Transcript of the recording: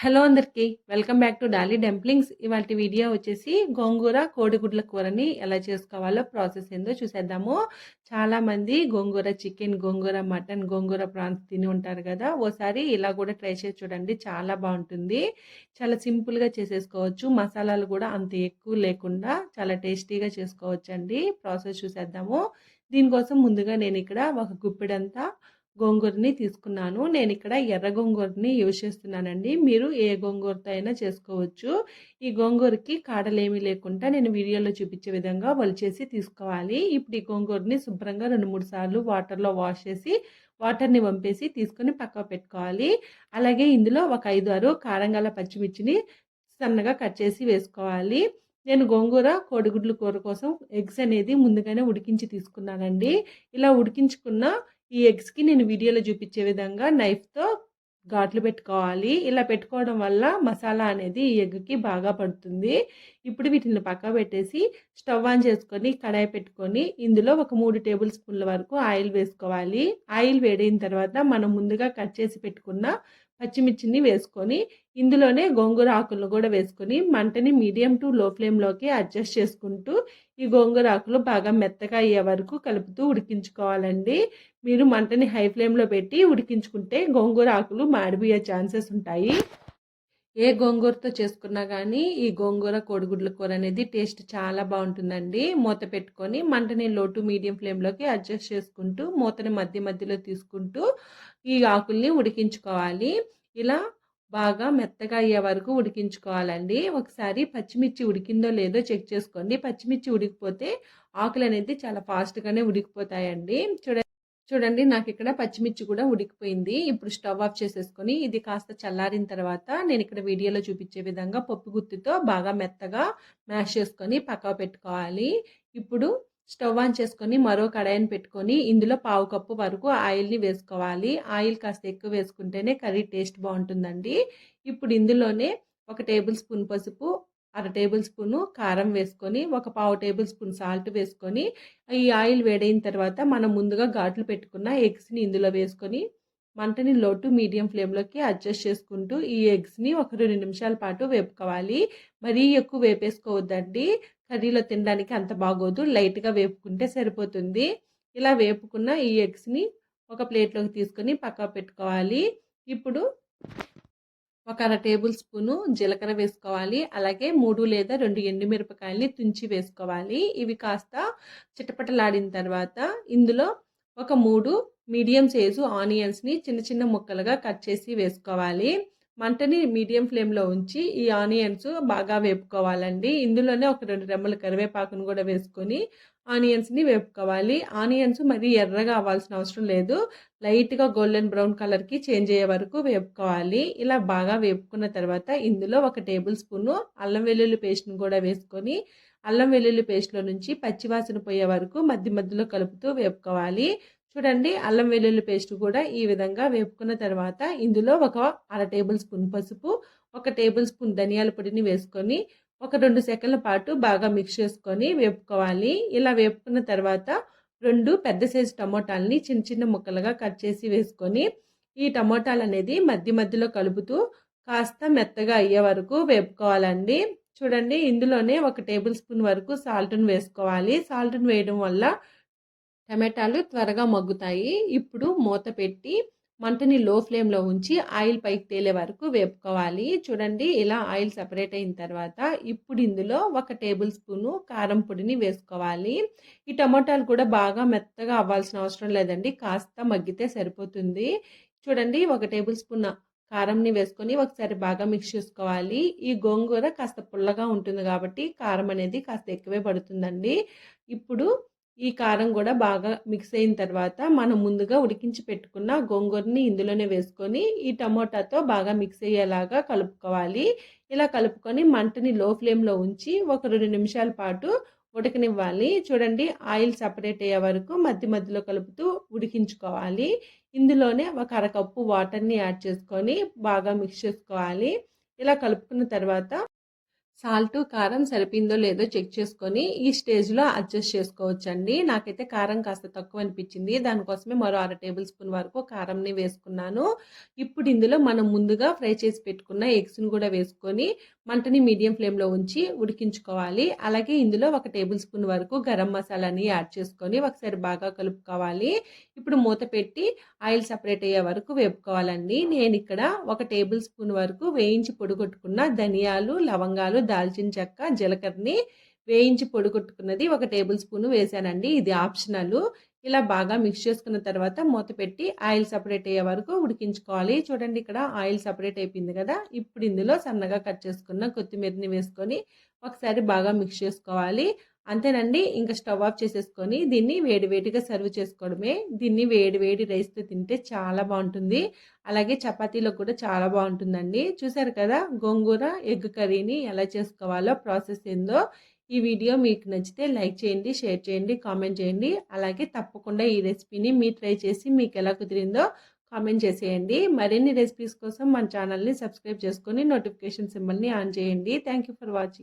Hello అందరికీ. Welcome back to Dolly dumplings. ఇవాల్టి video వచ్చేసి గోంగూర కోడిగుడ్ల కూరని ఎలా చేసుకోవాలో ప్రాసెస్ ఏందో చూసేద్దాము. చాలామంది గోంగూర చికెన్, గోంగూర మటన్, గోంగూర ప్రాన్స్ తిని ఉంటారు కదా. ఓసారి ఇలా కూడా ట్రై చేసి చూడండి, చాలా బాగుంటుంది. చాలా సింపుల్గా చేసేసుకోవచ్చు. మసాలాలు కూడా అంత ఎక్కువ లేకుండా చాలా టేస్టీగా చేసుకోవచ్చండి. ప్రాసెస్ చూసేద్దాము. దీనికోసం ముందుగా నేను ఇక్కడ ఒక గుప్పెడంతా గోంగూరని తీసుకున్నాను. నేను ఇక్కడ ఎర్ర గోంగూరని యూజ్ చేస్తున్నానండి. మీరు ఏ గోంగూరతో అయినా చేసుకోవచ్చు. ఈ గోంగూరకి కాడలేమీ లేకుండా నేను వీడియోలో చూపించే విధంగా వలిచేసి తీసుకోవాలి. ఇప్పుడు ఈ గోంగూరని శుభ్రంగా 2-3 సార్లు వాటర్లో వాష్ చేసి వాటర్ని వంపేసి తీసుకొని పక్కకు పెట్టుకోవాలి. అలాగే ఇందులో ఒక 5-6 కారం గల పచ్చిమిర్చిని సన్నగా కట్ చేసి వేసుకోవాలి. నేను గోంగూర కోడిగుడ్ల కూర కోసం ఎగ్స్ అనేది ముందుగానే ఉడికించి తీసుకున్నానండి. ఇలా ఉడికించుకున్న ఈ ఎగ్స్‌కి నేను వీడియోలో చూపించే విధంగా నైఫ్‌తో ఘాట్లు పెట్టుకోవాలి. ఇలా పెట్టుకోవడం వల్ల మసాలా అనేది ఈ ఎగ్‌కి బాగా పడుతుంది. ఇప్పుడు వీటిని పక్కకు పెట్టేసి స్టవ్ ఆన్ చేసుకొని కడాయి పెట్టుకొని ఇందులో ఒక 3 టేబుల్ స్పూన్ల వరకు ఆయిల్ వేసుకోవాలి. ఆయిల్ వేడైన తర్వాత మనం ముందుగా కట్ చేసి పెట్టుకున్న పచ్చిమిర్చిని వేసుకొని ఇందులోనే గోంగూర ఆకులను కూడా వేసుకొని మంటని మీడియం టు లో ఫ్లేమ్లోకి అడ్జస్ట్ చేసుకుంటూ ఈ గోంగూర ఆకులు బాగా మెత్తగా అయ్యే వరకు కలుపుతూ ఉడికించుకోవాలండి. మీరు మంటని హై ఫ్లేమ్లో పెట్టి ఉడికించుకుంటే గోంగూర ఆకులు మాడిపోయే ఛాన్సెస్ ఉంటాయి. ఏ గోంగూరతో చేసుకున్నా కానీ ఈ గోంగూర కోడిగుడ్ల కూర అనేది టేస్ట్ చాలా బాగుంటుందండి. మూత పెట్టుకొని మంటని లో టు మీడియం ఫ్లేమ్లోకి అడ్జస్ట్ చేసుకుంటూ మూతని మధ్య మధ్యలో తీసుకుంటూ ఈ ఆకుల్ని ఉడికించుకోవాలి. ఇలా బాగా మెత్తగా అయ్యే వరకు ఉడికించుకోవాలండి. ఒకసారి పచ్చిమిర్చి ఉడికిందో లేదో చెక్ చేసుకోండి. పచ్చిమిర్చి ఉడికిపోతే ఆకులు అనేది చాలా ఫాస్ట్గానే ఉడికిపోతాయండి. చూడండి నాకు ఇక్కడ పచ్చిమిర్చి కూడా ఉడికిపోయింది. ఇప్పుడు స్టవ్ ఆఫ్ చేసేసుకొని ఇది కాస్త చల్లారిన తర్వాత నేను ఇక్కడ వీడియోలో చూపించే విధంగా పప్పు గుత్తితో బాగా మెత్తగా మ్యాష్ చేసుకొని పక్కకు పెట్టుకోవాలి. ఇప్పుడు స్టవ్ ఆన్ చేసుకొని మరో కడాయిని పెట్టుకొని ఇందులో 1/2 కప్పు వరకు ఆయిల్ని వేసుకోవాలి. ఆయిల్ కాస్త ఎక్కువ వేసుకుంటేనే కర్రీ టేస్ట్ బాగుంటుందండి. ఇప్పుడు ఇందులోనే 1 టేబుల్ స్పూన్ పసుపు, 1/2 టేబుల్ స్పూను కారం వేసుకొని 1/4 టేబుల్ స్పూన్ సాల్ట్ వేసుకొని ఈ ఆయిల్ వేడైన తర్వాత మనం ముందుగా ఘాట్లు పెట్టుకున్న ఎగ్స్ని ఇందులో వేసుకొని మంటని లో టు మీడియం ఫ్లేమ్లోకి అడ్జస్ట్ చేసుకుంటూ ఈ ఎగ్స్ని ఒక 2 నిమిషాల పాటు వేపుకోవాలి. మరీ ఎక్కువ వేపేసుకోవద్దండి, కర్రీలో తినడానికి అంత బాగోదు. లైట్గా వేపుకుంటే సరిపోతుంది. ఇలా వేపుకున్న ఈ ఎగ్స్ని ఒక ప్లేట్లోకి తీసుకొని పక్కకు పెట్టుకోవాలి. ఇప్పుడు ఒక 1/2 టేబుల్ స్పూను జీలకర్ర వేసుకోవాలి. అలాగే 3 లేదా 2 ఎండుమిరపకాయల్ని తుంచి వేసుకోవాలి. ఇవి కాస్త చిటపటలాడిన తర్వాత ఇందులో ఒక 3 మీడియం సైజు ఆనియన్స్ని చిన్న చిన్న ముక్కలుగా కట్ చేసి వేసుకోవాలి. మంటని మీడియం ఫ్లేమ్లో ఉంచి ఈ ఆనియన్స్ బాగా వేపుకోవాలండి. ఇందులోనే ఒక 2 రెమ్మల కరివేపాకును కూడా వేసుకొని ఆనియన్స్ని వేపుకోవాలి. ఆనియన్స్ మరీ ఎర్రగా అవ్వాల్సిన అవసరం లేదు, లైట్గా గోల్డెన్ బ్రౌన్ కలర్కి చేంజ్ అయ్యే వరకు వేపుకోవాలి. ఇలా బాగా వేపుకున్న తర్వాత ఇందులో 1 టేబుల్ స్పూను అల్లం వెల్లుల్లి పేస్ట్ని కూడా వేసుకొని అల్లం వెల్లుల్లి పేస్ట్లో నుంచి పచ్చివాసన పోయే వరకు మధ్య మధ్యలో కలుపుతూ వేపుకోవాలి. చూడండి, అల్లం వెల్లుల్లి పేస్ట్ కూడా ఈ విధంగా వేపుకున్న తర్వాత ఇందులో ఒక 1/2 టేబుల్ స్పూన్ పసుపు, 1 టేబుల్ స్పూన్ ధనియాల పొడిని వేసుకొని ఒక 2 సెకండ్ల పాటు బాగా మిక్స్ చేసుకొని వేపుకోవాలి. ఇలా వేపుకున్న తర్వాత 2 పెద్ద సైజు టమోటాలని చిన్న చిన్న ముక్కలుగా కట్ చేసి వేసుకొని ఈ టమోటాలు అనేది మధ్య మధ్యలో కలుపుతూ కాస్త మెత్తగా అయ్యే వరకు వేపుకోవాలండి. చూడండి, ఇందులోనే 1 టేబుల్ స్పూన్ వరకు సాల్ట్ని వేసుకోవాలి. సాల్ట్ని వేయడం వల్ల టమాటాలు త్వరగా మగ్గుతాయి. ఇప్పుడు మూత పెట్టి మంటని లో ఫ్లేమ్లో ఉంచి ఆయిల్ పైకి తేలే వరకు వేపుకోవాలి. చూడండి, ఇలా ఆయిల్ సపరేట్ అయిన తర్వాత ఇప్పుడు ఇందులో 1 టేబుల్ స్పూను కారం పొడిని వేసుకోవాలి. ఈ టమోటాలు కూడా బాగా మెత్తగా అవ్వాల్సిన అవసరం లేదండి, కాస్త మగ్గితే సరిపోతుంది. చూడండి, 1 టేబుల్ స్పూన్ కారంని వేసుకొని ఒకసారి బాగా మిక్స్ చేసుకోవాలి. ఈ గోంగూర కాస్త పుల్లగా ఉంటుంది కాబట్టి కారం అనేది కాస్త ఎక్కువే పడుతుందండి. ఇప్పుడు ఈ కారం కూడా బాగా మిక్స్ అయిన తర్వాత మనం ముందుగా ఉడికించి పెట్టుకున్న గోంగూరని ఇందులోనే వేసుకొని ఈ టమోటాతో బాగా మిక్స్ అయ్యేలాగా కలుపుకోవాలి. ఇలా కలుపుకొని మంటని లో ఫ్లేమ్లో ఉంచి ఒక 2 నిమిషాల పాటు ఉడకనివ్వాలి. చూడండి, ఆయిల్ సపరేట్ అయ్యే వరకు మధ్య మధ్యలో కలుపుతూ ఉడికించుకోవాలి. ఇందులోనే ఒక 1/2 కప్పు వాటర్ని యాడ్ చేసుకొని బాగా మిక్స్ చేసుకోవాలి. ఇలా కలుపుకున్న తర్వాత సాల్టు, కారం సరిపోయిందో లేదో చెక్ చేసుకొని ఈ స్టేజ్‌లో అడ్జస్ట్ చేసుకోవచ్చండి. నాకైతే కారం కాస్త తక్కువ అనిపించింది. దానికోసమే మరో అర టేబుల్ స్పూన్ వరకు కారంని వేసుకున్నాను. ఇప్పుడు ఇందులో మనం ముందుగా ఫ్రై చేసి పెట్టుకున్న ఎగ్స్‌ని కూడా వేసుకొని మంటని మీడియం ఫ్లేమ్‌లో ఉంచి ఉడికించుకోవాలి. అలాగే ఇందులో ఒక టేబుల్ స్పూన్ వరకు గరం మసాలాని యాడ్ చేసుకొని ఒకసారి బాగా కలుపుకోవాలి. ఇప్పుడు మూత పెట్టి ఆయిల్ సెపరేట్ అయ్యే వరకు వేపుకోవాలండి. నేనిక్కడ ఒక టేబుల్ స్పూన్ వరకు వేయించి పొడిగొట్టుకున్న ధనియాలు, లవంగాలు, దాల్చిన చెక్క, జీలకర్రని వేయించి పొడిగొట్టుకున్నది ఒక టేబుల్ స్పూన్ వేశానండి. ఇది ఆప్షనల్. ఇలా బాగా మిక్స్ చేసుకున్న తర్వాత మూత పెట్టి ఆయిల్ సెపరేట్ అయ్యే వరకు ఉడికించుకోవాలి. చూడండి ఇక్కడ ఆయిల్ సెపరేట్ అయిపోయింది కదా! ఇప్పుడు ఇందులో సన్నగా కట్ చేసుకున్న కొత్తిమీరని వేసుకొని ఒకసారి బాగా మిక్స్ చేసుకోవాలి. అంతేనండి. ఇంక స్టవ్ ఆఫ్ చేసేసుకొని దీన్ని వేడి వేడిగా సర్వ్ చేసుకోవడమే. దీన్ని వేడి వేడి రైస్‌తో తింటే చాలా బావుంటుంది. అలాగే చపాతీలో కూడా చాలా బావుంటుందండి. చూసారు కదా! గోంగూర ఎగ్ కర్రీని ఎలా చేసుకోవాలో ప్రాసెస్ ఏందో. ఈ వీడియో మీకు నచ్చితే లైక్ చేయండి, షేర్ చేయండి, కామెంట్ చేయండి. అలాగే తప్పకుండా ఈ రెసిపీని మీరు ట్రై చేసి మీకెలా కుదిరిందో కామెంట్ చేసేయండి. మరిన్ని రెసిపీస్ కోసం మన ఛానల్‌ని సబ్స్క్రైబ్ చేసుకొని నోటిఫికేషన్ సింబల్‌ని ఆన్ చేయండి. Thank you for watching.